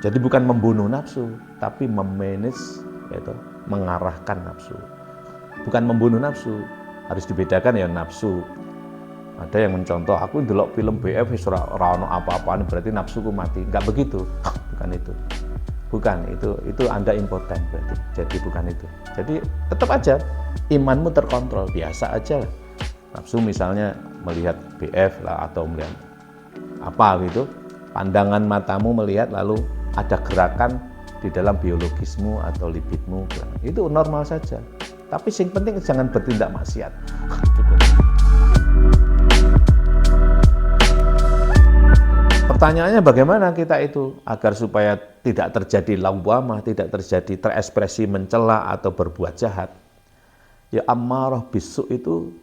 Jadi bukan membunuh nafsu, tapi memanage, yaitu mengarahkan nafsu. Bukan membunuh nafsu, harus dibedakan ya nafsu. Ada yang mencontoh, aku ndelok film BF wis ora ono apa-apane berarti nafsuku mati. Enggak begitu. Bukan itu. Bukan, itu Anda impoten berarti. Jadi bukan itu. Jadi tetap aja imanmu terkontrol, biasa aja. Nafsu misalnya melihat BF lah atau melihat apa gitu, pandangan matamu melihat lalu ada gerakan di dalam biologismu atau lipidmu, itu normal saja. Tapi yang penting jangan bertindak maksiat. Cukup. Pertanyaannya bagaimana kita itu agar supaya tidak terjadi lawamah, tidak terjadi terekspresi mencela atau berbuat jahat. Ya ammarah bisu itu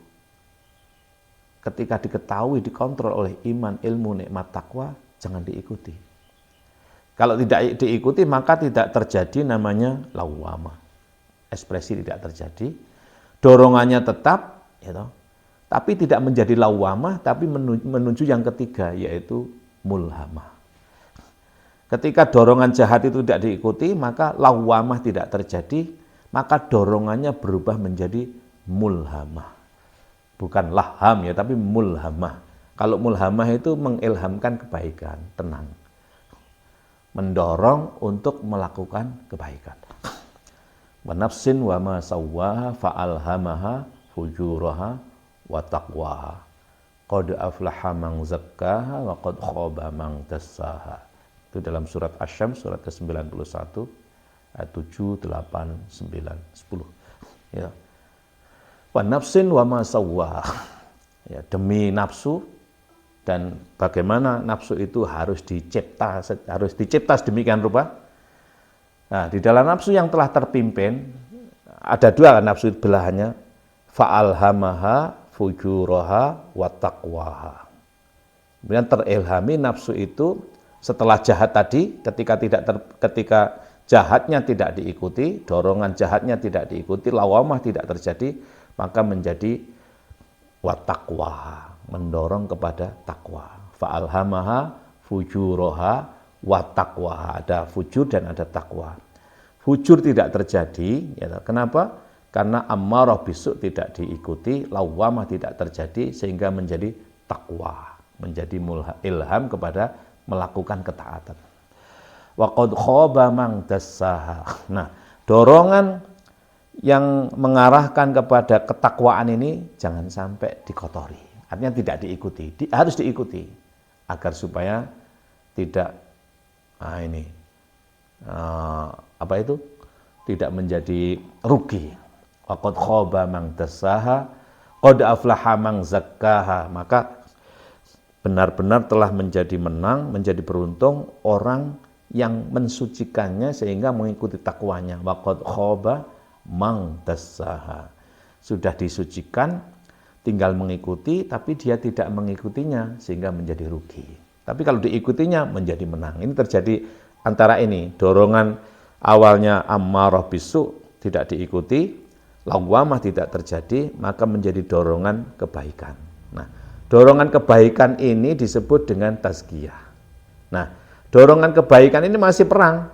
ketika diketahui, dikontrol oleh iman, ilmu, nikmat, takwa, jangan diikuti. Kalau tidak diikuti maka tidak terjadi namanya lawamah. Ekspresi tidak terjadi, dorongannya tetap, ya, tapi tidak menjadi lawamah, tapi menuju yang ketiga, yaitu mulhamah. Ketika dorongan jahat itu tidak diikuti, maka lawamah tidak terjadi, maka dorongannya berubah menjadi mulhamah. Bukan laham ya, tapi mulhamah. Kalau mulhamah itu mengilhamkan kebaikan, tenang. Mendorong untuk melakukan kebaikan. Wa nafsin wa ma sawwaha fa'alhamaha fujuraha wa taqwaha. Qad aflaha man zakkaha wa qad khaba man dassaha. Itu dalam surat Asy-Syams surat ke-91 ayat 7, 8, 9, 10. Ya. Wa nafsin wa ma sawwaha. Ya, demi nafsu dan bagaimana nafsu itu harus dicipta sedemikian rupa. Nah, di dalam nafsu yang telah terpimpin ada dua nafsu belahannya, fa'alhamaha fujuraha wa taqwaha. Kemudian terilhami nafsu itu setelah jahat tadi, ketika jahatnya tidak diikuti, dorongan jahatnya tidak diikuti, lawamah tidak terjadi, maka menjadi wa taqwaha, mendorong kepada takwa. Fa'alhamaha fujuraha wa taqwaha. Ada fujur dan ada takwa. Fujur tidak terjadi, ya, kenapa? Karena ammarah bisu tidak diikuti, lawamah tidak terjadi, sehingga menjadi takwa, menjadi ilham kepada melakukan ketaatan. Wa qad khaba man dassaha. Nah, dorongan yang mengarahkan kepada ketakwaan ini jangan sampai dikotori. Artinya tidak diikuti, harus diikuti agar supaya tidak tidak menjadi rugi. Wa qad khaba man dassaha qad aflaha man zakkaha. Maka benar-benar telah menjadi menang, menjadi beruntung orang yang mensucikannya sehingga mengikuti takwanya. Wa qad khaba man dassaha. Sudah disucikan, tinggal mengikuti, tapi dia tidak mengikutinya sehingga menjadi rugi. Tapi kalau diikutinya menjadi menang. Ini terjadi antara ini, dorongan awalnya ammarah bisu tidak diikuti, lawamah tidak terjadi, maka menjadi dorongan kebaikan. Nah, dorongan kebaikan ini disebut dengan tazkiyah. Nah, dorongan kebaikan ini masih perang.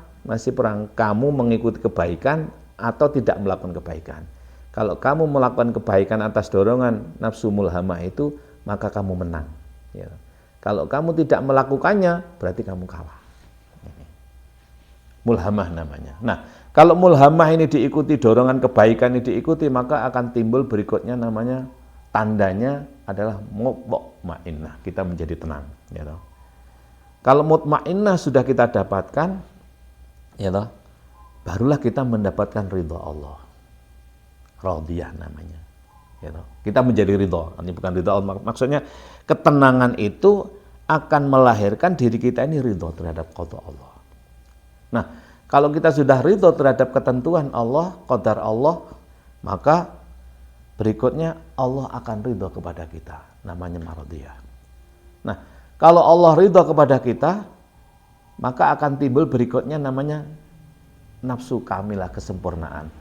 Kamu mengikuti kebaikan atau tidak melakukan kebaikan. Kalau kamu melakukan kebaikan atas dorongan nafsu mulhamah itu, maka kamu menang. Ya. Kalau kamu tidak melakukannya, berarti kamu kalah. Mulhamah namanya. Nah, kalau mulhamah ini diikuti, dorongan kebaikan ini diikuti, maka akan timbul berikutnya namanya, tandanya adalah mutmainnah. Kita menjadi tenang. Ya, kalau mutmainnah sudah kita dapatkan, ya, barulah kita mendapatkan ridha Allah. Radiyah namanya. Ya, kita menjadi ridha. Ini bukan ridha Allah. Maksudnya ketenangan itu akan melahirkan diri kita ini ridha terhadap qada Allah. Nah, kalau kita sudah ridho terhadap ketentuan Allah, qadar Allah, maka berikutnya Allah akan ridho kepada kita. Namanya maradiyah. Nah, kalau Allah ridho kepada kita, maka akan timbul berikutnya namanya nafsu kamilah, kesempurnaan.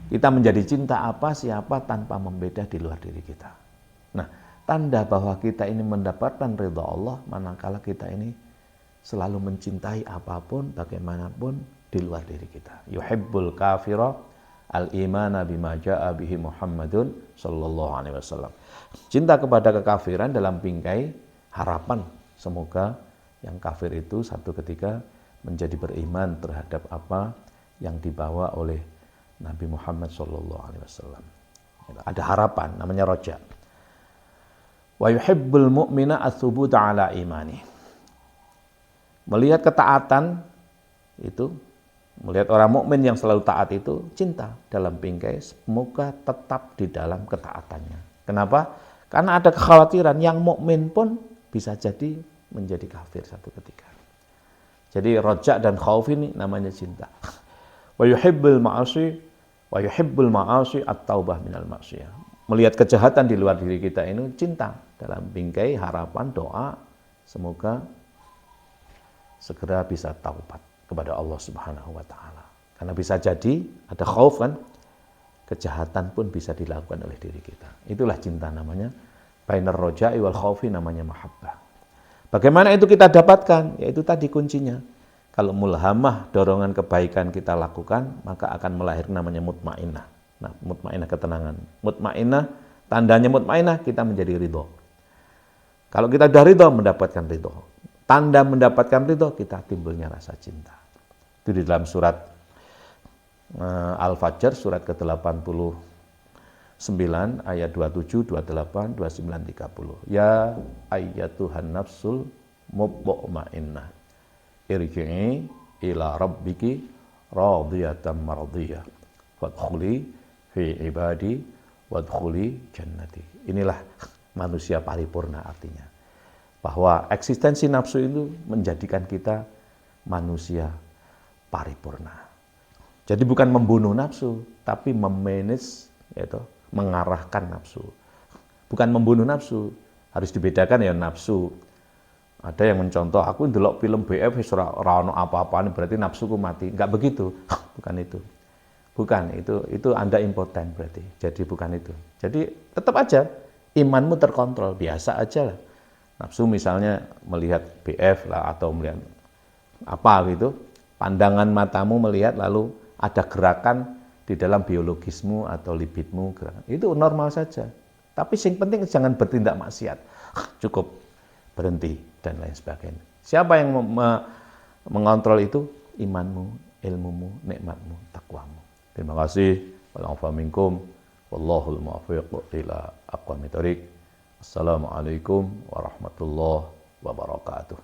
Kita menjadi cinta apa, siapa tanpa membeda di luar diri kita. Nah, tanda bahwa kita ini mendapatkan ridho Allah, manakala kita ini selalu mencintai apapun, bagaimanapun di luar diri kita. Yuhibbul kafira al-imana bima ja'a bihi Muhammadun sallallahu alaihi wasallam. Cinta kepada kekafiran dalam bingkai harapan semoga yang kafir itu satu ketika menjadi beriman terhadap apa yang dibawa oleh Nabi Muhammad sallallahu alaihi wasallam. Ada harapan, namanya roja. Wa yuhibbul mu'mina ats-tsubut ala imani. Melihat ketaatan itu, melihat orang mukmin yang selalu taat itu cinta dalam bingkai semoga tetap di dalam ketaatannya. Kenapa? Karena ada kekhawatiran yang mukmin pun bisa jadi menjadi kafir satu ketika. Jadi roja dan khauf ini namanya cinta. Wa yuhibbul ma'asi at-taubah minal ma'siyah. Melihat kejahatan di luar diri kita ini cinta dalam bingkai harapan doa semoga segera bisa taubat kepada Allah Subhanahu wa taala. Karena bisa jadi ada khauf kan, kejahatan pun bisa dilakukan oleh diri kita. Itulah cinta namanya. Bainar roja'i wal khaufi namanya mahabbah. Bagaimana itu kita dapatkan? Yaitu tadi kuncinya. Kalau mulhamah, dorongan kebaikan kita lakukan, maka akan melahirkan namanya mutmainnah. Nah, mutmainnah ketenangan. Mutmainnah, tandanya mutmainnah kita menjadi ridho. Kalau kita sudah ridho, mendapatkan ridho. Tanda mendapatkan ridho, kita timbulnya rasa cinta. Itu di dalam surat Al-Fajr, surat ke-89, ayat 27, 28, 29, 30. Ya ayyatuhan nafsul mutmainnah. Irji'i ila rabbiki radiyatan mardiyah. Wadkhuli fi ibadi wadkhuli jannati. Inilah manusia paripurna artinya. Bahwa eksistensi nafsu itu menjadikan kita manusia paripurna. Jadi bukan membunuh nafsu, tapi memanage, yaitu mengarahkan nafsu. Bukan membunuh nafsu, harus dibedakan ya nafsu. Ada yang mencontoh, aku ndelok film BF ora ono apa-apane berarti nafsuku mati. Enggak begitu. Bukan itu. Bukan, itu Anda impoten berarti. Jadi bukan itu. Jadi tetap aja imanmu terkontrol, biasa aja lah. Nafsu misalnya melihat BF lah atau melihat apa gitu. Pandangan matamu melihat lalu ada gerakan di dalam biologismu atau lipidmu gerakan. Itu normal saja. Tapi yang penting jangan bertindak maksiat. Cukup berhenti dan lain sebagainya. Siapa yang mengontrol itu? Imanmu, ilmumu, nikmatmu, takwamu. Terima kasih. Wallahul muwaffiq ila aqwamit thoriq. Assalamualaikum warahmatullahi wabarakatuh.